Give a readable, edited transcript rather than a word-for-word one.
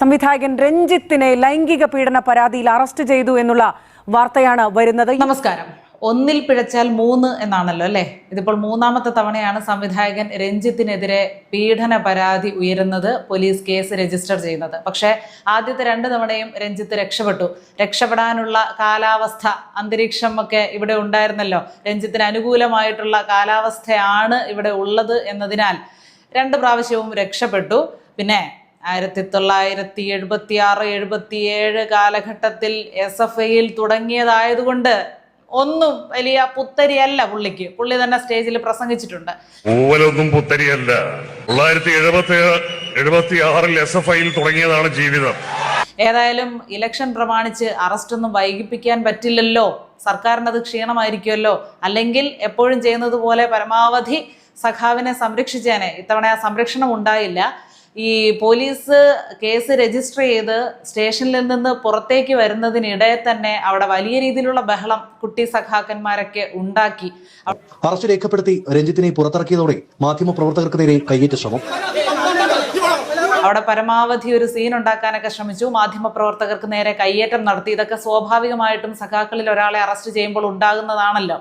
സംവിധായകൻ രഞ്ജിത്തിനെ ലൈംഗിക പീഡന പരാതിയിൽ അറസ്റ്റ് ചെയ്തു എന്നുള്ള വാർത്തയാണ് വരുന്നത്. നമസ്കാരം. ഒന്നിൽ പിഴച്ചാൽ മൂന്ന് എന്നാണല്ലോ അല്ലേ? ഇതിപ്പോൾ മൂന്നാമത്തെ തവണയാണ് സംവിധായകൻ രഞ്ജിത്തിനെതിരെ പീഡന പരാതി ഉയരുന്നത്, പോലീസ് കേസ് രജിസ്റ്റർ ചെയ്യുന്നത്. പക്ഷേ ആദ്യത്തെ 2 തവണയും രഞ്ജിത്ത് രക്ഷപ്പെടാനുള്ള കാലാവസ്ഥ, അന്തരീക്ഷം ഒക്കെ ഇവിടെ ഉണ്ടായിരുന്നല്ലോ. രഞ്ജിത്തിന് അനുകൂലമായിട്ടുള്ള കാലാവസ്ഥയാണ് ഇവിടെ ഉള്ളത് എന്നതിനാൽ 2 പ്രാവശ്യവും രക്ഷപ്പെട്ടു. പിന്നെ 1976-77 കാലഘട്ടത്തിൽ SFIയിൽ തുടങ്ങിയതായതുകൊണ്ട് ഒന്നും വലിയ പുത്തരിയല്ല പുള്ളി തന്നെ സ്റ്റേജിൽ പ്രസംഗിച്ചിട്ടുണ്ട്. പുത്തരിയല്ല. 1976-ൽ SFIയിൽ തുടങ്ങിയതാണ് ജീവിതം. ഏതായാലും ഇലക്ഷൻ പ്രമാണിച്ച് അറസ്റ്റൊന്നും വൈകിപ്പിക്കാൻ പറ്റില്ലല്ലോ, സർക്കാരിനത് ക്ഷീണമായിരിക്കുമല്ലോ. അല്ലെങ്കിൽ എപ്പോഴും ചെയ്യുന്നത് പോലെ പരമാവധി സഖാവിനെ സംരക്ഷിച്ചേനെ. ഇത്തവണ ആ സംരക്ഷണം ഉണ്ടായില്ല. ഈ പോലീസ് കേസ് രജിസ്റ്റർ ചെയ്ത് സ്റ്റേഷനിൽ നിന്ന് പുറത്തേക്ക് വരുന്നതിനിടെ തന്നെ അവിടെ വലിയ രീതിയിലുള്ള ബഹളം കുട്ടി സഖാക്കന്മാരൊക്കെ ഉണ്ടാക്കി. അറസ്റ്റ് രേഖപ്പെടുത്തി രഞ്ജിത്തിനെ പുറത്തിറക്കിയതോടെ മാധ്യമപ്രവർത്തകർക്ക് നേരെ കയ്യേറ്റ ശ്രമം. അവിടെ പരമാവധി ഒരു സീൻ ഉണ്ടാക്കാനൊക്കെ ശ്രമിച്ചു, മാധ്യമപ്രവർത്തകർക്ക് നേരെ കയ്യേറ്റം നടത്തി. ഇതൊക്കെ സ്വാഭാവികമായിട്ടും സഖാക്കളിൽ ഒരാളെ അറസ്റ്റ് ചെയ്യുമ്പോൾ ഉണ്ടാകുന്നതാണല്ലോ.